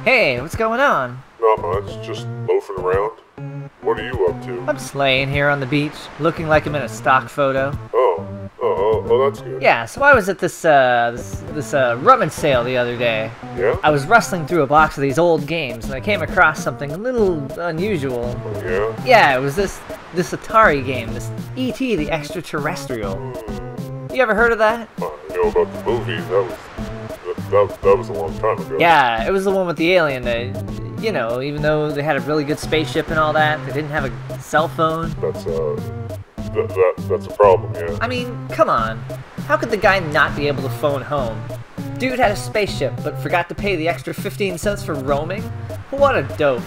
Hey, what's going on? Not much, just loafing around. What are you up to? I'm just laying here on the beach, looking like I'm in a stock photo. Oh, that's good. Yeah, so I was at this rummage sale the other day. Yeah? I was rustling through a box of these old games, and I came across something a little unusual. Oh, yeah? Yeah, it was this Atari game, this E.T. the Extraterrestrial. You ever heard of that? I know about the movie. That was a long time ago. Yeah, it was the one with the alien that, you know, even though they had a really good spaceship and all that, they didn't have a cell phone. That's a problem, yeah. I mean, come on. How could the guy not be able to phone home? Dude had a spaceship, but forgot to pay the extra 15 cents for roaming? What a dope.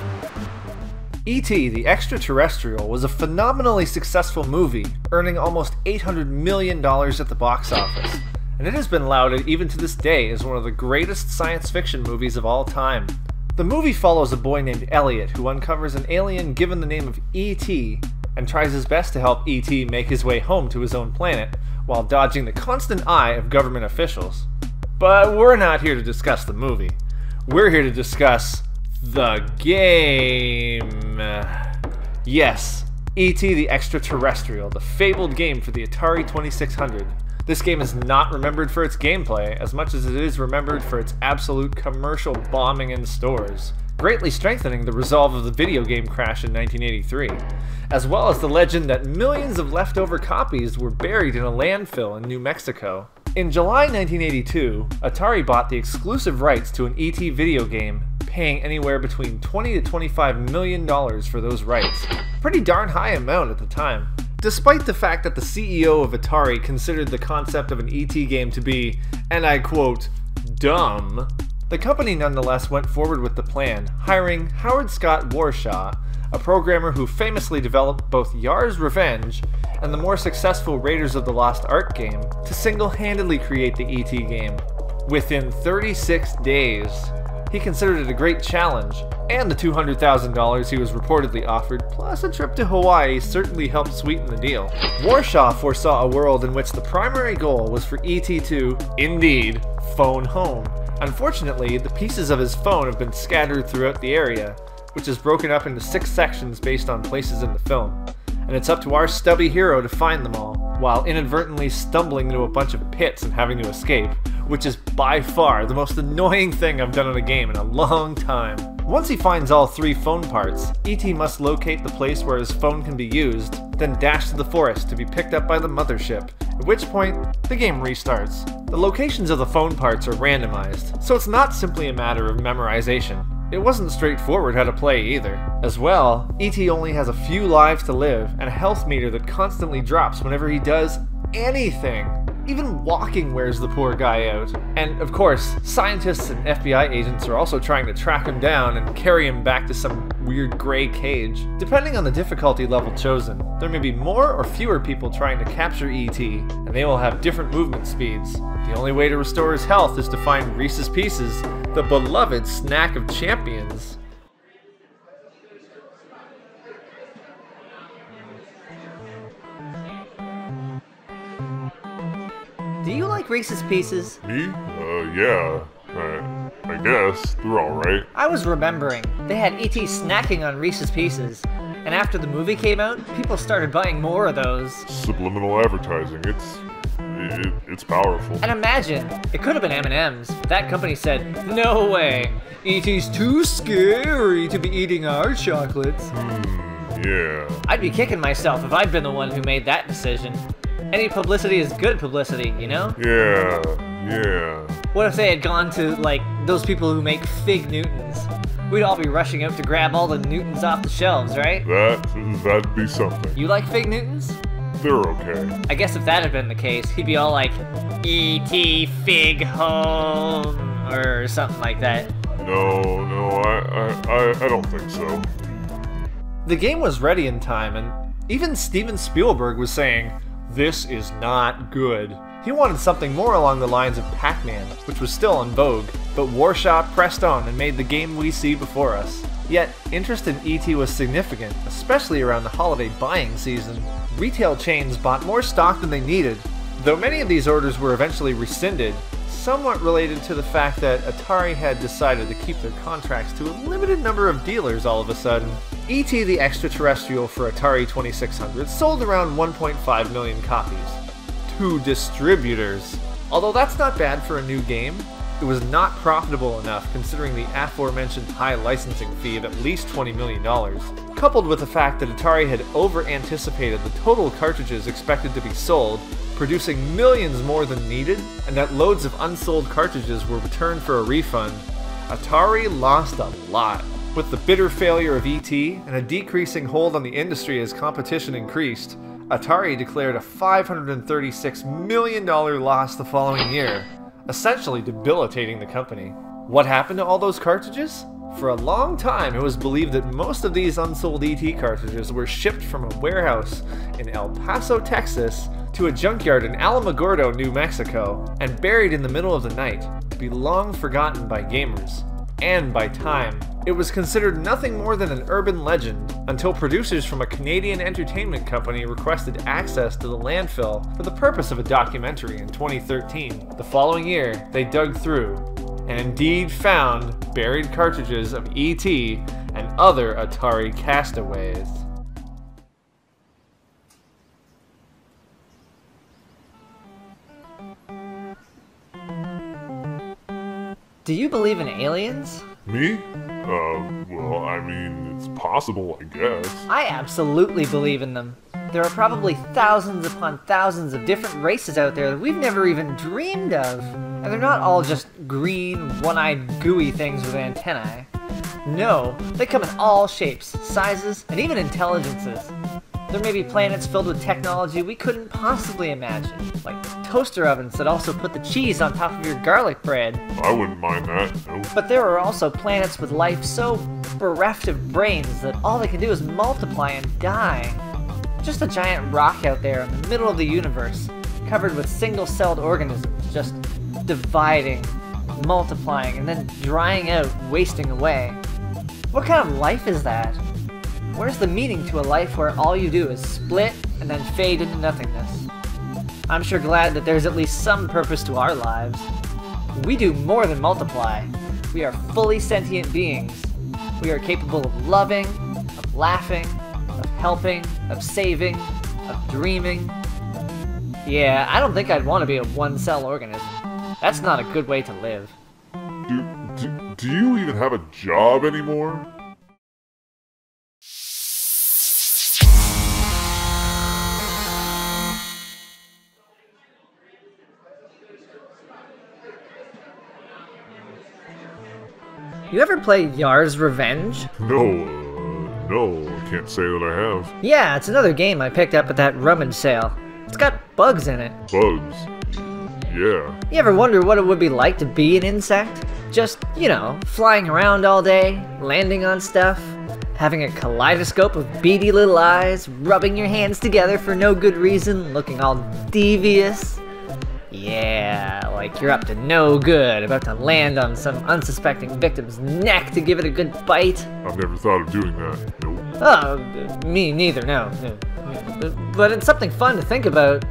E.T. the Extraterrestrial was a phenomenally successful movie, earning almost $800 million at the box office, and it has been lauded even to this day as one of the greatest science fiction movies of all time. The movie follows a boy named Elliot who uncovers an alien given the name of E.T. and tries his best to help E.T. make his way home to his own planet, while dodging the constant eye of government officials. But we're not here to discuss the movie. We're here to discuss the game. Yes, E.T. the Extraterrestrial, the fabled game for the Atari 2600. This game is not remembered for its gameplay as much as it is remembered for its absolute commercial bombing in stores, greatly strengthening the resolve of the video game crash in 1983, as well as the legend that millions of leftover copies were buried in a landfill in New Mexico. In July 1982, Atari bought the exclusive rights to an E.T. video game, paying anywhere between $20 to $25 million for those rights. Pretty darn high amount at the time. Despite the fact that the CEO of Atari considered the concept of an E.T. game to be, and I quote, dumb, the company nonetheless went forward with the plan, hiring Howard Scott Warshaw, a programmer who famously developed both Yar's Revenge and the more successful Raiders of the Lost Ark game, to single-handedly create the E.T. game. Within 36 days, he considered it a great challenge, and the $200,000 he was reportedly offered, plus a trip to Hawaii, certainly helped sweeten the deal. Warshaw foresaw a world in which the primary goal was for E.T. to, indeed, phone home. Unfortunately, the pieces of his phone have been scattered throughout the area, which is broken up into 6 sections based on places in the film, and it's up to our stubby hero to find them all, while inadvertently stumbling into a bunch of pits and having to escape, which is by far the most annoying thing I've done in a game in a long time. Once he finds all 3 phone parts, E.T. must locate the place where his phone can be used, then dash to the forest to be picked up by the mothership, at which point, the game restarts. The locations of the phone parts are randomized, so it's not simply a matter of memorization. It wasn't straightforward how to play either. As well, E.T. only has a few lives to live and a health meter that constantly drops whenever he does anything. Even walking wears the poor guy out. And of course, scientists and FBI agents are also trying to track him down and carry him back to some weird gray cage. Depending on the difficulty level chosen, there may be more or fewer people trying to capture E.T., and they will have different movement speeds. The only way to restore his health is to find Reese's Pieces, the beloved snack of champions. Do you like Reese's Pieces? Me? Yeah. I guess. They're alright. I was remembering, they had E.T. snacking on Reese's Pieces, and after the movie came out, people started buying more of those. Subliminal advertising. It's powerful. And imagine, it could have been M&M's, but that company said, no way, E.T.'s too scary to be eating our chocolates. Yeah. I'd be kicking myself if I'd been the one who made that decision. Any publicity is good publicity, you know? Yeah. What if they had gone to, like, those people who make Fig Newtons? We'd all be rushing out to grab all the Newtons off the shelves, right? That'd be something. You like Fig Newtons? They're okay. I guess if that had been the case, he'd be all like, E.T. Fig Home, or something like that. No, I don't think so. The game was ready in time, and even Steven Spielberg was saying, "This is not good." He wanted something more along the lines of Pac-Man, which was still in vogue, but Warshaw pressed on and made the game we see before us. Yet, interest in E.T. was significant, especially around the holiday buying season. Retail chains bought more stock than they needed. Though many of these orders were eventually rescinded, somewhat related to the fact that Atari had decided to keep their contracts to a limited number of dealers all of a sudden. E.T. the Extraterrestrial for Atari 2600 sold around 1.5 million copies. To distributors. Although that's not bad for a new game, it was not profitable enough considering the aforementioned high licensing fee of at least $20 million, coupled with the fact that Atari had over-anticipated the total cartridges expected to be sold, producing millions more than needed, and that loads of unsold cartridges were returned for a refund. Atari lost a lot. With the bitter failure of E.T. and a decreasing hold on the industry as competition increased, Atari declared a $536 million loss the following year, essentially debilitating the company. What happened to all those cartridges? For a long time, it was believed that most of these unsold E.T. cartridges were shipped from a warehouse in El Paso, Texas, to a junkyard in Alamogordo, New Mexico, and buried in the middle of the night, to be long forgotten by gamers. And by time. It was considered nothing more than an urban legend until producers from a Canadian entertainment company requested access to the landfill for the purpose of a documentary in 2013. The following year, they dug through and indeed found buried cartridges of E.T. and other Atari castaways. Do you believe in aliens? Me? Well, I mean, it's possible, I guess. I absolutely believe in them. There are probably thousands upon thousands of different races out there that we've never even dreamed of. And they're not all just green, one-eyed, gooey things with antennae. No, they come in all shapes, sizes, and even intelligences. There may be planets filled with technology we couldn't possibly imagine, like toaster ovens that also put the cheese on top of your garlic bread. I wouldn't mind that, no. But there are also planets with life so bereft of brains that all they can do is multiply and die. Just a giant rock out there in the middle of the universe, covered with single-celled organisms, just dividing, multiplying, and then drying out, wasting away. What kind of life is that? Where's the meaning to a life where all you do is split and then fade into nothingness? I'm sure glad that there's at least some purpose to our lives. We do more than multiply. We are fully sentient beings. We are capable of loving, of laughing, of helping, of saving, of dreaming. Yeah, I don't think I'd want to be a one-cell organism. That's not a good way to live. Do you even have a job anymore? You ever play Yar's Revenge? No, I can't say that I have. Yeah, it's another game I picked up at that rummage sale. It's got bugs in it. Bugs? Yeah. You ever wonder what it would be like to be an insect? Just, you know, flying around all day, landing on stuff, having a kaleidoscope of beady little eyes, rubbing your hands together for no good reason, looking all devious. Yeah, like you're up to no good, about to land on some unsuspecting victim's neck to give it a good bite. I've never thought of doing that, nope. Oh, me neither, no. But it's something fun to think about.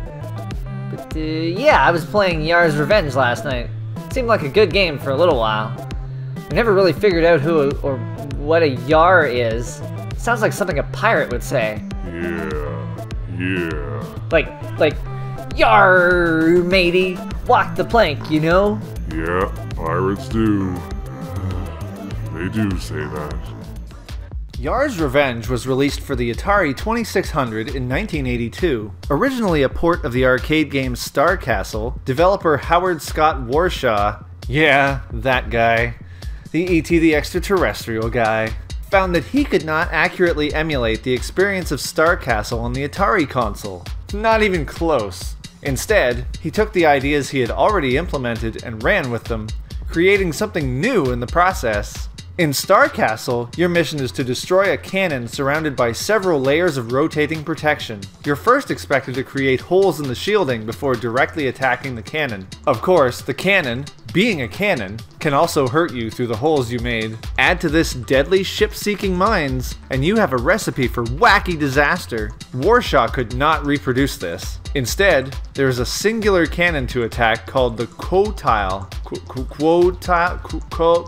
But yeah, I was playing Yar's Revenge last night. It seemed like a good game for a little while. I never really figured out who or what a Yar is. It sounds like something a pirate would say. Yeah. Like, Yar, matey, walk the plank, you know? Yeah, pirates do. They do say that. Yar's Revenge was released for the Atari 2600 in 1982. Originally a port of the arcade game Star Castle, developer Howard Scott Warshaw, yeah, that guy, the E.T. the Extraterrestrial guy, found that he could not accurately emulate the experience of Star Castle on the Atari console. Not even close. Instead, he took the ideas he had already implemented and ran with them, creating something new in the process. In Star Castle, your mission is to destroy a cannon surrounded by several layers of rotating protection. You're first expected to create holes in the shielding before directly attacking the cannon. Of course, the cannon, Being a cannon can also hurt you through the holes you made. Add to this deadly ship-seeking mines, and you have a recipe for wacky disaster. Warshaw could not reproduce this. Instead, there is a singular cannon to attack called the Quotile.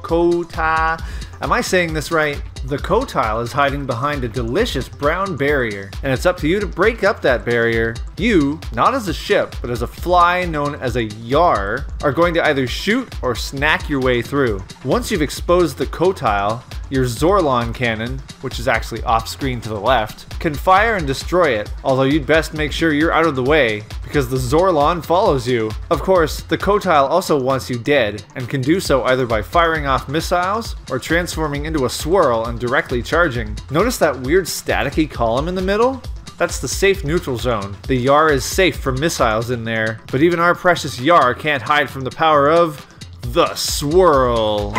Quotile. Am I saying this right? The Quotile is hiding behind a delicious brown barrier, and it's up to you to break up that barrier. You, not as a ship, but as a fly known as a Yar, are going to either shoot or snack your way through. Once you've exposed the Quotile, your Zorlon cannon, which is actually off-screen to the left, can fire and destroy it, although you'd best make sure you're out of the way, because the Zorlon follows you. Of course, the Quotile also wants you dead, and can do so either by firing off missiles, or transforming into a swirl and directly charging. Notice that weird staticky column in the middle? That's the safe neutral zone. The Yar is safe from missiles in there, but even our precious Yar can't hide from the power of the swirl.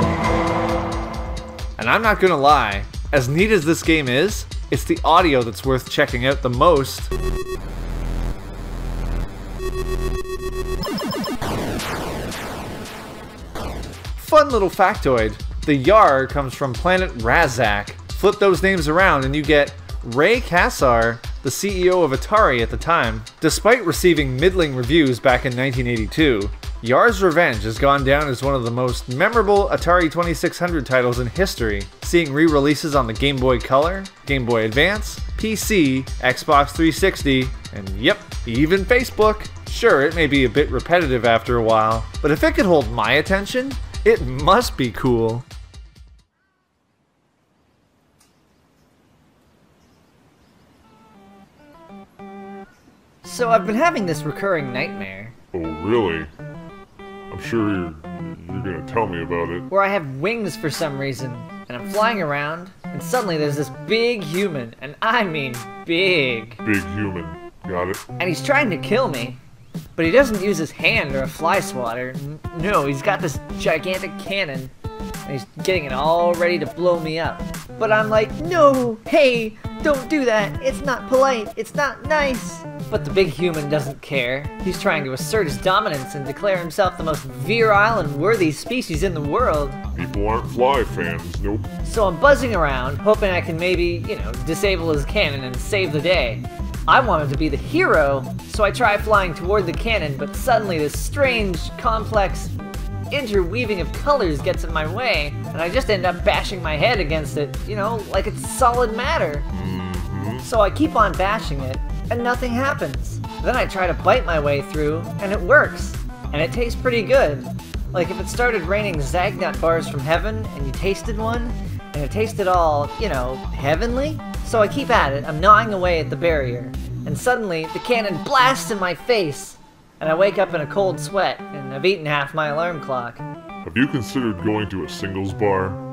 And I'm not gonna lie, as neat as this game is, it's the audio that's worth checking out the most. Fun little factoid, the Yar comes from planet Razak. Flip those names around and you get Ray Kassar, the CEO of Atari at the time. Despite receiving middling reviews back in 1982, Yar's Revenge has gone down as one of the most memorable Atari 2600 titles in history, seeing re-releases on the Game Boy Color, Game Boy Advance, PC, Xbox 360, and yep, even Facebook. Sure, it may be a bit repetitive after a while, but if it could hold my attention, it must be cool. So I've been having this recurring nightmare. Oh, really? I'm sure you're gonna tell me about it. Where I have wings for some reason, and I'm flying around, and suddenly there's this big human, and I mean big. Big human. Got it? And he's trying to kill me. But he doesn't use his hand or a fly swatter. No, he's got this gigantic cannon, and he's getting it all ready to blow me up. But I'm like, no, hey, don't do that. It's not polite. It's not nice. But the big human doesn't care. He's trying to assert his dominance and declare himself the most virile and worthy species in the world. People aren't fly fans, nope. So I'm buzzing around, hoping I can maybe, disable his cannon and save the day. I want him to be the hero, so I try flying toward the cannon, but suddenly this strange, complex interweaving of colors gets in my way, and I just end up bashing my head against it, like it's solid matter. So I keep on bashing it, and nothing happens. Then I try to bite my way through, and it works. And it tastes pretty good. Like if it started raining Zagnut bars from heaven, and you tasted one, and it tasted all, heavenly? So I keep at it, I'm gnawing away at the barrier, and suddenly the cannon blasts in my face, and I wake up in a cold sweat, and I've eaten half my alarm clock. Have you considered going to a singles bar?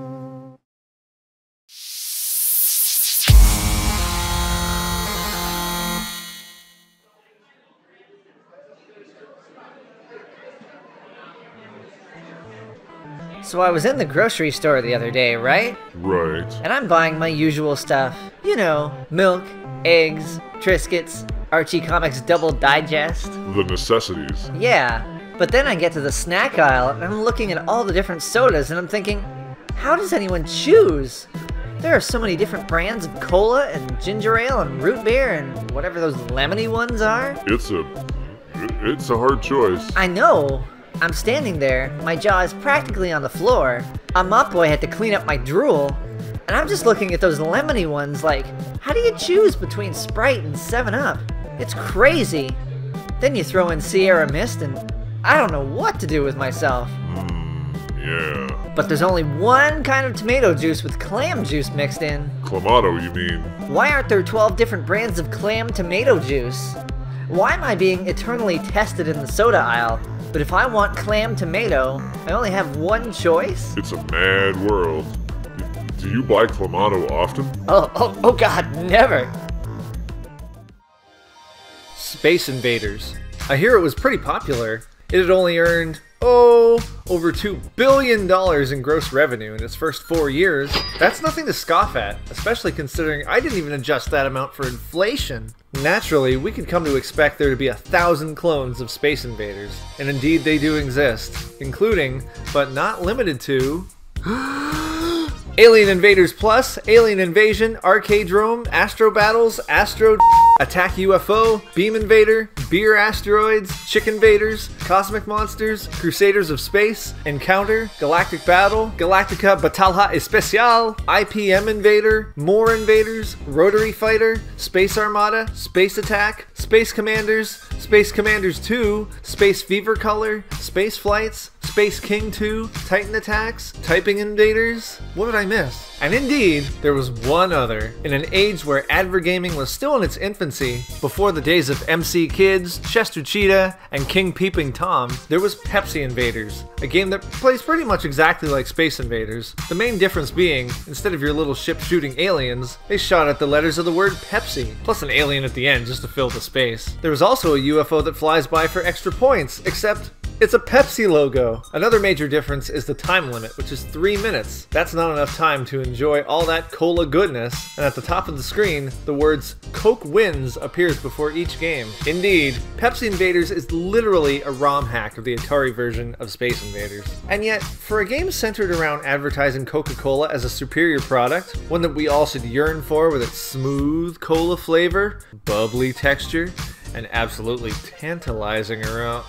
So I was in the grocery store the other day, right? Right. And I'm buying my usual stuff. Milk, eggs, Triscuits, Archie Comics Double Digest. The necessities. Yeah, but then I get to the snack aisle and I'm looking at all the different sodas and I'm thinking, how does anyone choose? There are so many different brands of cola and ginger ale and root beer and whatever those lemony ones are. It's a hard choice. I know. I'm standing there, my jaw is practically on the floor. A mop boy had to clean up my drool, and I'm just looking at those lemony ones like, how do you choose between Sprite and 7-Up? It's crazy. Then you throw in Sierra Mist and I don't know what to do with myself. Yeah. But there's only one kind of tomato juice with clam juice mixed in. Clamato, you mean? Why aren't there 12 different brands of clam tomato juice? Why am I being eternally tested in the soda aisle? But if I want clam tomato, I only have one choice? It's a mad world. Do you buy Clamato often? Oh god, never! Space Invaders. I hear it was pretty popular. It had only earned, over $2 billion in gross revenue in its first 4 years. That's nothing to scoff at, especially considering I didn't even adjust that amount for inflation. Naturally, we could come to expect there to be 1,000 clones of Space Invaders, and indeed they do exist, including, but not limited to, Alien Invaders Plus, Alien Invasion, Arcadrome, Astro Battles, Astro Attack UFO, Beam Invader, Beer Asteroids, Chicken Invaders, Cosmic Monsters, Crusaders of Space, Encounter, Galactic Battle, Galactica Batalha Especial, IPM Invader, More Invaders, Rotary Fighter, Space Armada, Space Attack, Space Commanders 2, Space Fever Color, Space Flights, Space King 2, Titan Attacks, Typing Invaders. What did I miss? And indeed, there was one other. In an age where advergaming was still in its infancy, before the days of MC Kids, Chester Cheetah, and King Peeping Tom, there was Pepsi Invaders, a game that plays pretty much exactly like Space Invaders. The main difference being, instead of your little ship shooting aliens, they shot at the letters of the word Pepsi, plus an alien at the end just to fill the space. There was also a UFO that flies by for extra points, except it's a Pepsi logo. Another major difference is the time limit, which is 3 minutes. That's not enough time to enjoy all that cola goodness, and at the top of the screen, the words Coke Wins appears before each game. Indeed, Pepsi Invaders is literally a ROM hack of the Atari version of Space Invaders. And yet, for a game centered around advertising Coca-Cola as a superior product, one that we all should yearn for with its smooth cola flavor, bubbly texture, and absolutely tantalizing around.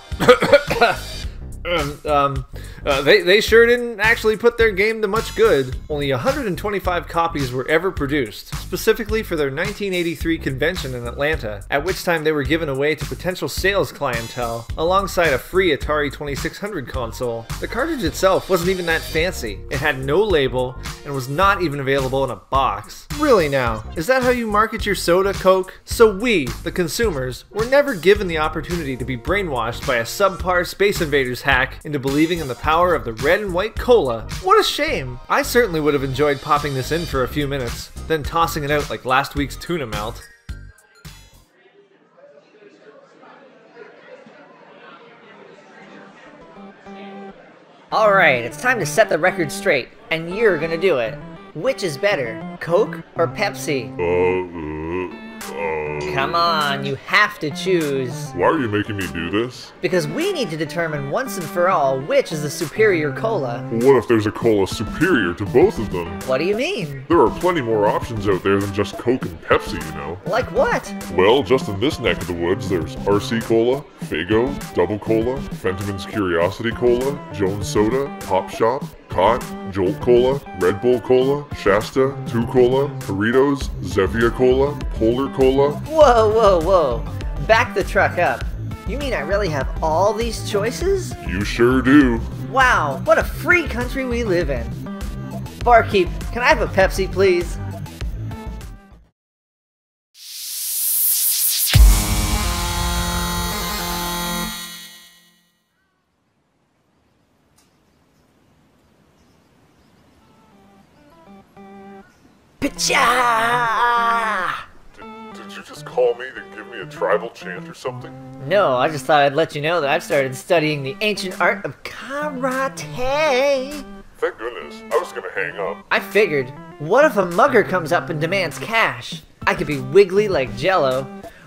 They sure didn't actually put their game to much good. Only 125 copies were ever produced, specifically for their 1983 convention in Atlanta, at which time they were given away to potential sales clientele, alongside a free Atari 2600 console. The cartridge itself wasn't even that fancy. It had no label, and was not even available in a box. Really now, is that how you market your soda, Coke? So we, the consumers, were never given the opportunity to be brainwashed by a subpar Space Invaders hack into believing in the power of the red and white cola. What a shame! I certainly would have enjoyed popping this in for a few minutes, then tossing it out like last week's tuna melt. Alright, it's time to set the record straight, and you're gonna do it. Which is better, Coke or Pepsi? Come on, you have to choose. Why are you making me do this? Because we need to determine once and for all which is the superior cola. What if there's a cola superior to both of them? What do you mean? There are plenty more options out there than just Coke and Pepsi, you know. Like what? Well, just in this neck of the woods, there's RC Cola, Faygo, Double Cola, Fentiman's Curiosity Cola, Jones Soda, Pop Shop, Cot, Jolt Cola, Red Bull Cola, Shasta, 2 Cola, Doritos, Zevia Cola, Polar Cola. Whoa, whoa, whoa. Back the truck up. You mean I really have all these choices? You sure do. Wow, what a free country we live in. Barkeep, can I have a Pepsi, please? Picha! Did you just call me to give me a tribal chant or something? No, I just thought I'd let you know that I've started studying the ancient art of karate. Thank goodness. I was gonna hang up. I figured, what if a mugger comes up and demands cash? I could be wiggly like Jello,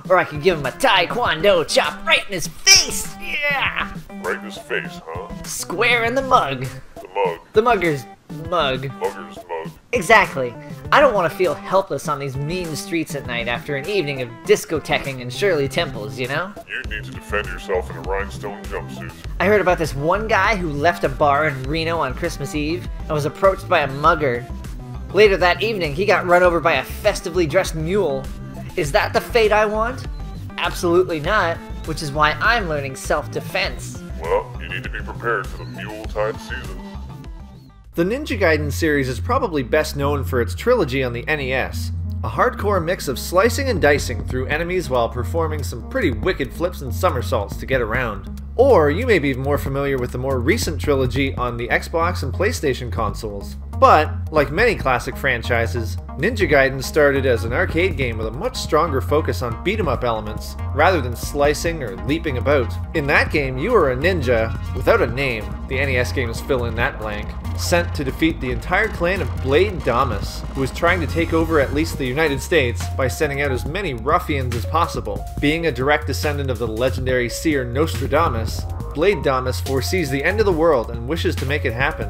or I could give him a taekwondo chop right in his face! Yeah! Right in his face, huh? Square in the mug. The mug. The mugger's mug. Mugger's mug. Exactly. I don't want to feel helpless on these mean streets at night after an evening of discoteching in Shirley Temples, you know? You'd need to defend yourself in a rhinestone jumpsuit. I heard about this one guy who left a bar in Reno on Christmas Eve and was approached by a mugger. Later that evening, he got run over by a festively dressed mule. Is that the fate I want? Absolutely not, which is why I'm learning self-defense. Well, you need to be prepared for the Mule-tide season. The Ninja Gaiden series is probably best known for its trilogy on the NES, a hardcore mix of slicing and dicing through enemies while performing some pretty wicked flips and somersaults to get around. Or you may be more familiar with the more recent trilogy on the Xbox and PlayStation consoles. But, like many classic franchises, Ninja Gaiden started as an arcade game with a much stronger focus on beat-em-up elements, rather than slicing or leaping about. In that game, you were a ninja, without a name, the NES games fill in that blank, sent to defeat the entire clan of Blade Damas, who was trying to take over at least the United States by sending out as many ruffians as possible. Being a direct descendant of the legendary seer Nostradamus, Blade Damas foresees the end of the world and wishes to make it happen.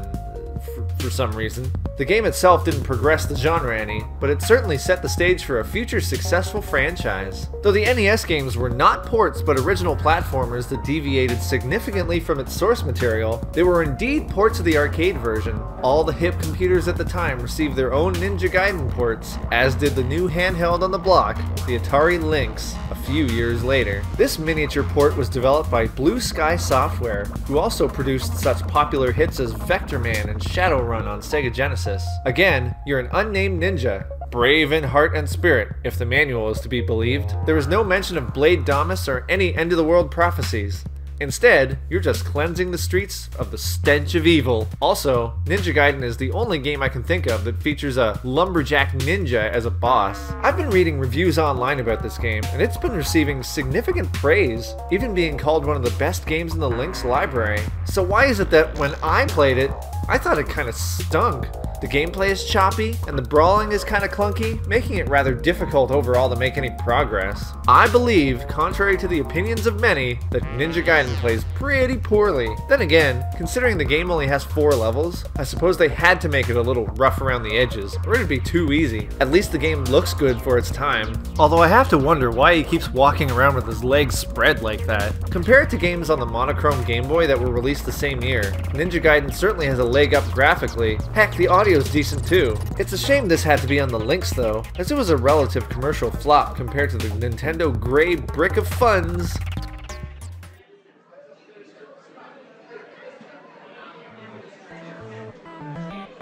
For some reason. The game itself didn't progress the genre any, but it certainly set the stage for a future successful franchise. Though the NES games were not ports but original platformers that deviated significantly from its source material, they were indeed ports of the arcade version. All the hip computers at the time received their own Ninja Gaiden ports, as did the new handheld on the block, the Atari Lynx, a few years later. This miniature port was developed by Blue Sky Software, who also produced such popular hits as Vector Man and Shadowrun on Sega Genesis. Again, you're an unnamed ninja, brave in heart and spirit, if the manual is to be believed. There is no mention of Blade Damas or any end-of-the-world prophecies. Instead, you're just cleansing the streets of the stench of evil. Also, Ninja Gaiden is the only game I can think of that features a lumberjack ninja as a boss. I've been reading reviews online about this game, and it's been receiving significant praise, even being called one of the best games in the Lynx library. So why is it that when I played it, I thought it kinda stunk? The gameplay is choppy, and the brawling is kinda clunky, making it rather difficult overall to make any progress. I believe, contrary to the opinions of many, that Ninja Gaiden plays pretty poorly. Then again, considering the game only has 4 levels, I suppose they had to make it a little rough around the edges, or it'd be too easy. At least the game looks good for its time. Although I have to wonder why he keeps walking around with his legs spread like that. Compare it to games on the monochrome Game Boy that were released the same year. Ninja Gaiden certainly has a leg up graphically. Heck, the audio's decent too. It's a shame this had to be on the Lynx though, as it was a relative commercial flop compared to the Nintendo gray brick of funds.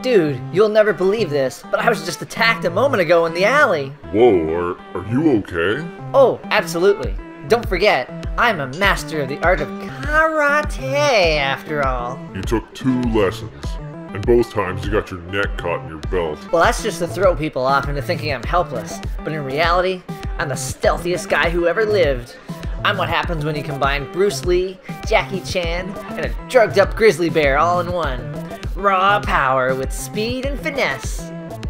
Dude, you'll never believe this, but I was just attacked a moment ago in the alley. Whoa, are you okay? Oh, absolutely. Don't forget, I'm a master of the art of karate after all. You took 2 lessons, and both times you got your neck caught in your belt. Well, that's just to throw people off into thinking I'm helpless, but in reality, I'm the stealthiest guy who ever lived. I'm what happens when you combine Bruce Lee, Jackie Chan, and a drugged up grizzly bear all in one. Raw power with speed and finesse.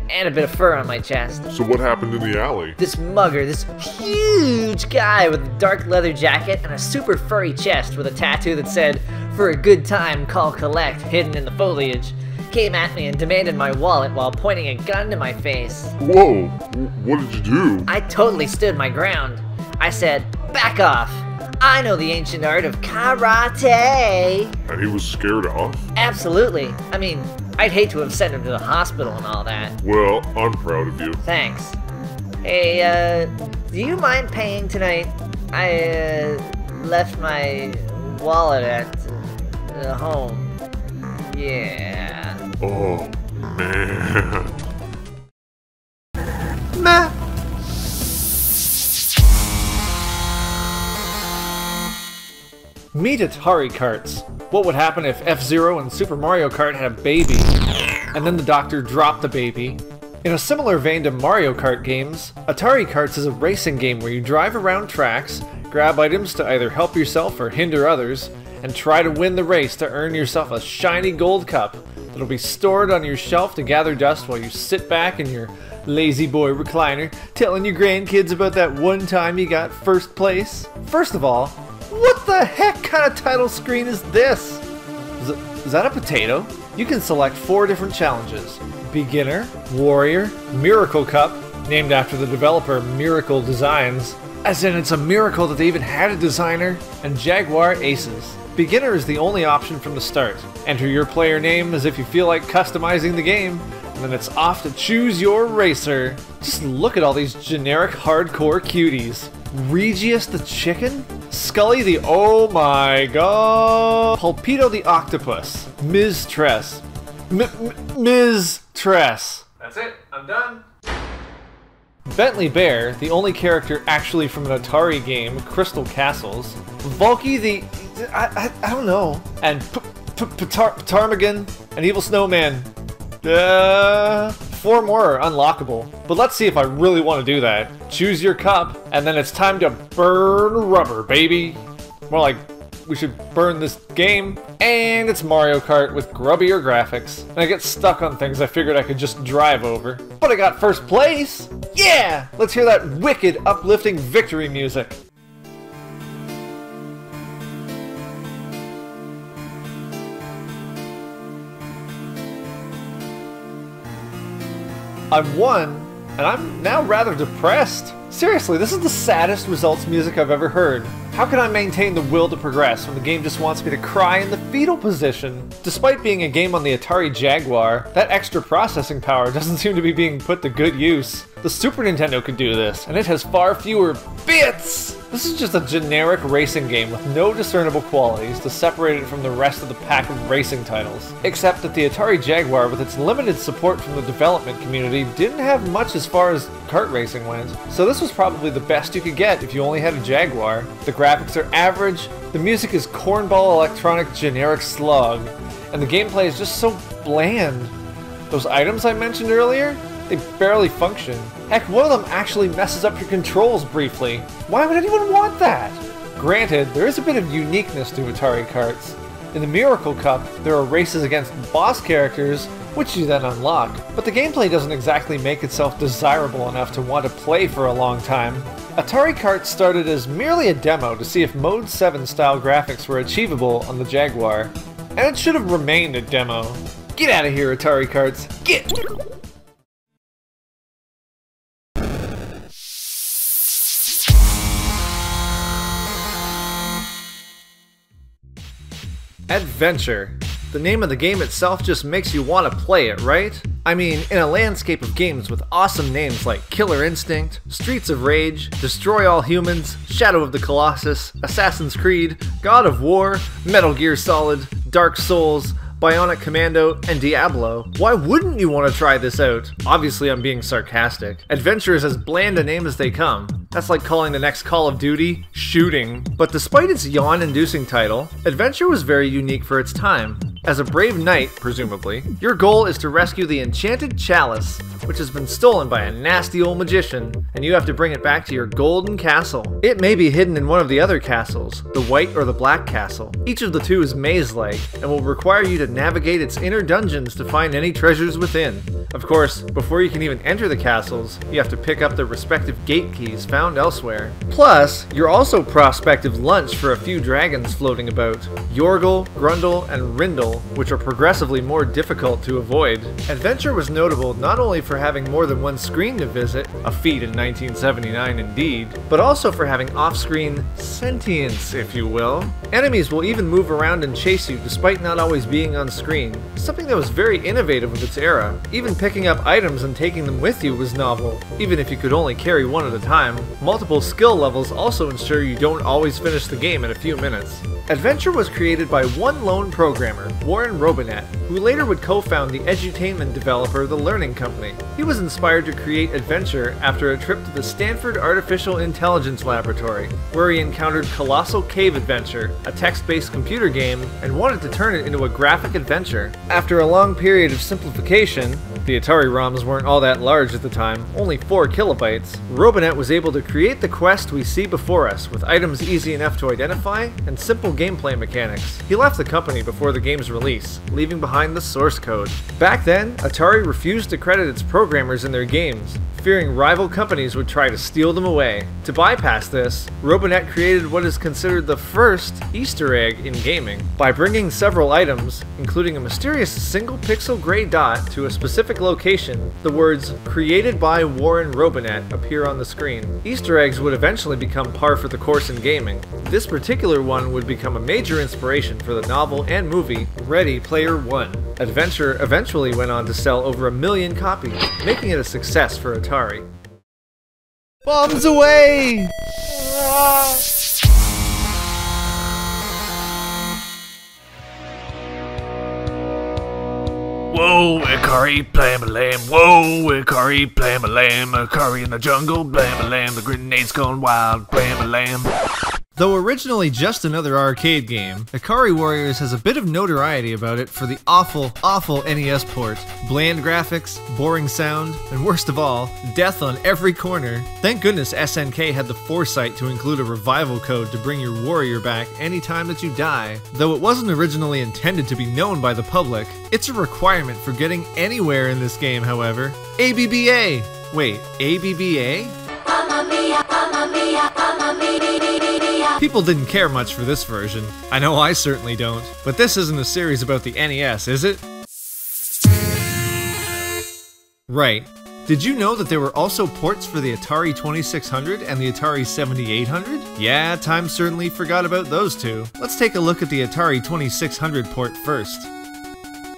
And a bit of fur on my chest. So what happened in the alley? This mugger, this huge guy with a dark leather jacket and a super furry chest with a tattoo that said, "For a good time, call collect," hidden in the foliage, came at me and demanded my wallet while pointing a gun to my face. Whoa, what did you do? I totally stood my ground. I said, "Back off. I know the ancient art of karate." And he was scared off? Absolutely. I mean, I'd hate to have sent him to the hospital and all that. Well, I'm proud of you. Thanks. Hey, do you mind paying tonight? I, left my wallet at home. Yeah. Oh, man. Meh. Meet Atari carts. What would happen if F-Zero and Super Mario Kart had a baby, and then the doctor dropped the baby? In a similar vein to Mario Kart games, Atari Karts is a racing game where you drive around tracks, grab items to either help yourself or hinder others, and try to win the race to earn yourself a shiny gold cup that'll be stored on your shelf to gather dust while you sit back in your lazy boy recliner telling your grandkids about that one time you got first place. First of all, what the heck kind of title screen is this? Is that a potato? You can select 4 different challenges: Beginner, Warrior, Miracle Cup, named after the developer Miracle Designs, as in it's a miracle that they even had a designer, and Jaguar Aces. Beginner is the only option from the start. Enter your player name as if you feel like customizing the game, and then it's off to choose your racer. Just look at all these generic hardcore cuties. Regius the chicken? Scully the oh my god. Pulpito the octopus. Ms. Tress. Ms. Tress. That's it, I'm done. Bentley Bear, the only character actually from an Atari game, Crystal Castles. Volky the... I don't know. And Ptarmigan, an evil snowman. 4 more are unlockable, but let's see if I really want to do that. Choose your cup, and then it's time to burn rubber, baby. More like, we should burn this game. And it's Mario Kart with grubbier graphics. And I get stuck on things I figured I could just drive over. But I got first place! Yeah! Let's hear that wicked, uplifting victory music. I've won, and I'm now rather depressed. Seriously, this is the saddest results music I've ever heard. How can I maintain the will to progress when the game just wants me to cry in the fetal position? Despite being a game on the Atari Jaguar, that extra processing power doesn't seem to be being put to good use. The Super Nintendo could do this, and it has far fewer bits! This is just a generic racing game with no discernible qualities to separate it from the rest of the pack of racing titles. Except that the Atari Jaguar, with its limited support from the development community, didn't have much as far as kart racing went. So this was probably the best you could get if you only had a Jaguar. The graphics are average, the music is cornball electronic generic slog, and the gameplay is just so bland. Those items I mentioned earlier? They barely function. Heck, one of them actually messes up your controls briefly. Why would anyone want that? Granted, there is a bit of uniqueness to Atari Karts. In the Miracle Cup, there are races against boss characters, which you then unlock, but the gameplay doesn't exactly make itself desirable enough to want to play for a long time. Atari Kart started as merely a demo to see if Mode 7 style graphics were achievable on the Jaguar, and it should have remained a demo. Get out of here, Atari Karts, get! Adventure. The name of the game itself just makes you want to play it, right? I mean, in a landscape of games with awesome names like Killer Instinct, Streets of Rage, Destroy All Humans, Shadow of the Colossus, Assassin's Creed, God of War, Metal Gear Solid, Dark Souls, Bionic Commando, and Diablo, why wouldn't you want to try this out? Obviously I'm being sarcastic. Adventure is as bland a name as they come. That's like calling the next Call of Duty Shooting. But despite its yawn-inducing title, Adventure was very unique for its time. As a brave knight, presumably, your goal is to rescue the enchanted chalice, which has been stolen by a nasty old magician, and you have to bring it back to your golden castle. It may be hidden in one of the other castles, the white or the black castle. Each of the two is maze-like, and will require you to navigate its inner dungeons to find any treasures within. Of course, before you can even enter the castles, you have to pick up the respective gate keys found elsewhere. Plus, you're also prospective lunch for a few dragons floating about, Yorgel, Grundle, and Rindle, which are progressively more difficult to avoid. Adventure was notable not only for having more than one screen to visit, a feat in 1979 indeed, but also for having off-screen sentience, if you will. Enemies will even move around and chase you despite not always being on screen, something that was very innovative of its era. Even picking up items and taking them with you was novel, even if you could only carry one at a time. Multiple skill levels also ensure you don't always finish the game in a few minutes. Adventure was created by one lone programmer, Warren Robinet, who later would co-found the edutainment developer The Learning Company. He was inspired to create Adventure after a trip to the Stanford Artificial Intelligence Laboratory, where he encountered Colossal Cave Adventure, a text-based computer game, and wanted to turn it into a graphic adventure. After a long period of simplification, the Atari ROMs weren't all that large at the time, only 4 kilobytes, Robinet was able to create the quest we see before us with items easy enough to identify and simple gameplay mechanics. He left the company before the game's release, leaving behind the source code. Back then, Atari refused to credit its programmers in their games, fearing rival companies would try to steal them away. To bypass this, Robinet created what is considered the first Easter egg in gaming, by bringing several items, including a mysterious single-pixel gray dot to a specific location. The words, "Created by Warren Robinet," appear on the screen. Easter eggs would eventually become par for the course in gaming. This particular one would become a major inspiration for the novel and movie Ready Player One. Adventure eventually went on to sell over 1 million copies, making it a success for Atari. Bombs away! Whoa, Ikari, blam-a-lam. Whoa, Ikari, blam-a-lam. Ikari in the jungle, blam-a-lam. The grenade's gone wild, blam-a-lam. Though originally just another arcade game, Atari Warriors has a bit of notoriety about it for the awful NES port. Bland graphics, boring sound, and worst of all, death on every corner. Thank goodness SNK had the foresight to include a revival code to bring your warrior back anytime that you die. Though it wasn't originally intended to be known by the public, it's a requirement for getting anywhere in this game, however. ABBA! Wait, ABBA? People didn't care much for this version. I know I certainly don't. But this isn't a series about the NES, is it? Right. Did you know that there were also ports for the Atari 2600 and the Atari 7800? Yeah, time certainly forgot about those two. Let's take a look at the Atari 2600 port first.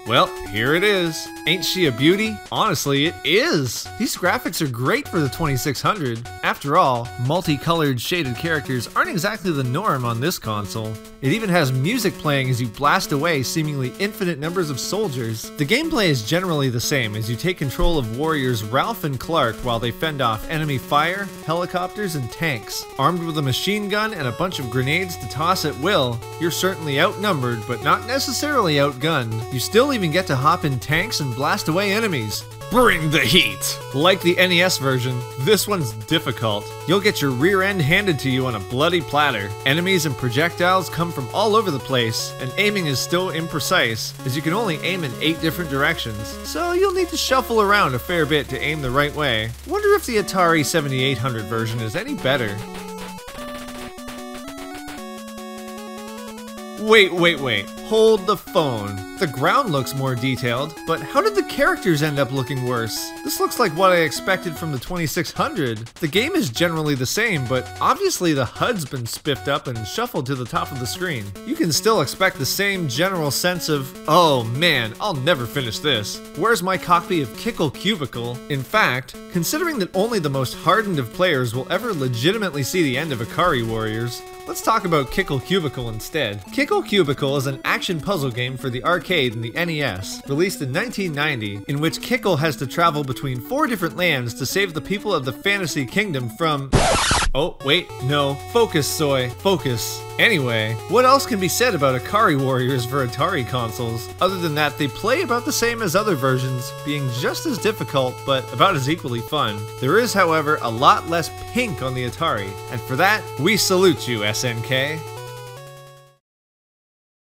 Well, here it is. Ain't she a beauty? Honestly, it is! These graphics are great for the 2600. After all, multicolored shaded characters aren't exactly the norm on this console. It even has music playing as you blast away seemingly infinite numbers of soldiers. The gameplay is generally the same as you take control of warriors Ralph and Clark while they fend off enemy fire, helicopters, and tanks. Armed with a machine gun and a bunch of grenades to toss at will, you're certainly outnumbered but not necessarily outgunned. You still even get to hop in tanks and blast away enemies. Bring the heat! Like the NES version, this one's difficult. You'll get your rear end handed to you on a bloody platter. Enemies and projectiles come from all over the place, and aiming is still imprecise, as you can only aim in 8 different directions, so you'll need to shuffle around a fair bit to aim the right way. Wonder if the Atari 7800 version is any better. Wait. Hold the phone. The ground looks more detailed, but how did the characters end up looking worse? This looks like what I expected from the 2600. The game is generally the same, but obviously the HUD's been spiffed up and shuffled to the top of the screen. You can still expect the same general sense of, oh man, I'll never finish this. Where's my copy of Kickle Cubicle? In fact, considering that only the most hardened of players will ever legitimately see the end of Atari Warriors, let's talk about Kickle Cubicle instead. Kickle Cubicle is an action puzzle game for the arcade and the NES, released in 1990, in which Kickle has to travel between 4 different lands to save the people of the Fantasy Kingdom from... Oh, wait, no. Focus, Soy. Focus. Anyway, what else can be said about Atari Warriors for Atari consoles, other than that they play about the same as other versions, being just as difficult, but about as equally fun. There is, however, a lot less pink on the Atari, and for that, we salute you, SNK.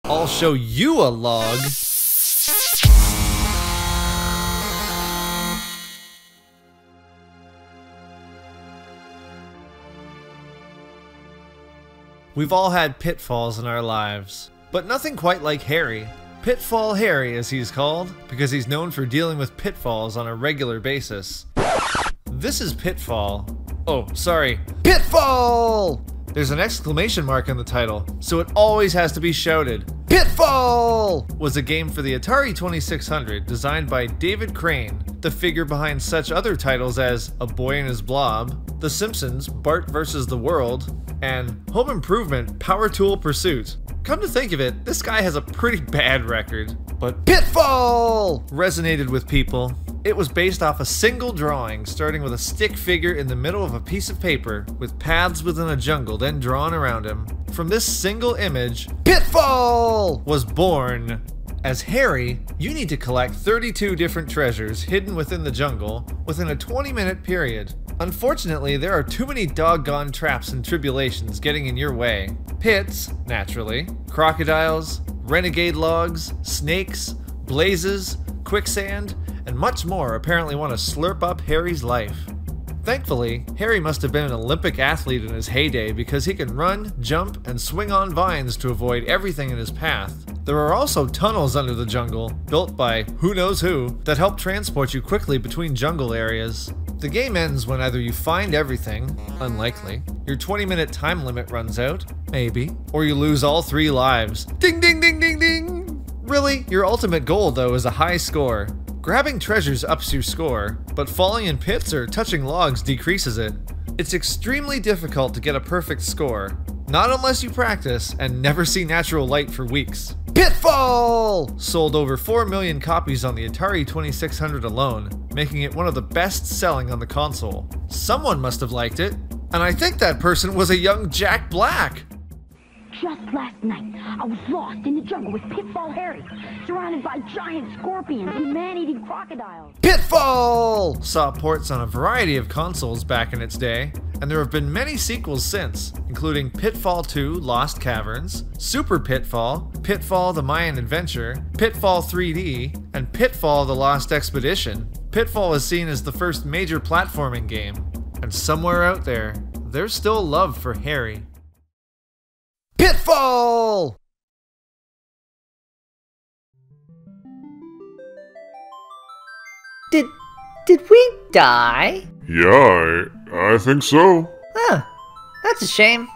I'll show you a log. We've all had pitfalls in our lives, but nothing quite like Harry. Pitfall Harry, as he's called, because he's known for dealing with pitfalls on a regular basis. This is Pitfall. Oh, sorry. Pitfall! There's an exclamation mark in the title, so it always has to be shouted. Pitfall! Was a game for the Atari 2600 designed by David Crane, the figure behind such other titles as A Boy and His Blob, The Simpsons, Bart vs. the World, and Home Improvement, Power Tool Pursuit. Come to think of it, this guy has a pretty bad record. But Pitfall resonated with people. It was based off a single drawing, starting with a stick figure in the middle of a piece of paper, with paths within a jungle then drawn around him. From this single image, Pitfall was born. As Harry, you need to collect 32 different treasures hidden within the jungle within a 20-minute period. Unfortunately, there are too many doggone traps and tribulations getting in your way. Pits, naturally, crocodiles, renegade logs, snakes, blazes, quicksand, and much more apparently want to slurp up Harry's life. Thankfully, Harry must have been an Olympic athlete in his heyday because he can run, jump, and swing on vines to avoid everything in his path. There are also tunnels under the jungle, built by who knows who, that help transport you quickly between jungle areas. The game ends when either you find everything, unlikely, your 20-minute time limit runs out, maybe, or you lose all 3 lives. Ding ding ding ding ding! Really, your ultimate goal though is a high score. Grabbing treasures ups your score, but falling in pits or touching logs decreases it. It's extremely difficult to get a perfect score, not unless you practice and never see natural light for weeks. Pitfall! Sold over 4 million copies on the Atari 2600 alone, making it one of the best selling on the console. Someone must have liked it, and I think that person was a young Jack Black. Just last night, I was lost in the jungle with Pitfall Harry, surrounded by giant scorpions and man-eating crocodiles. Pitfall! Saw ports on a variety of consoles back in its day, and there have been many sequels since, including Pitfall 2 Lost Caverns, Super Pitfall, Pitfall the Mayan Adventure, Pitfall 3D, and Pitfall the Lost Expedition. Pitfall is seen as the first major platforming game, and somewhere out there, there's still love for Harry. Pitfall! Did we die? Yeah, I think so. Huh. That's a shame.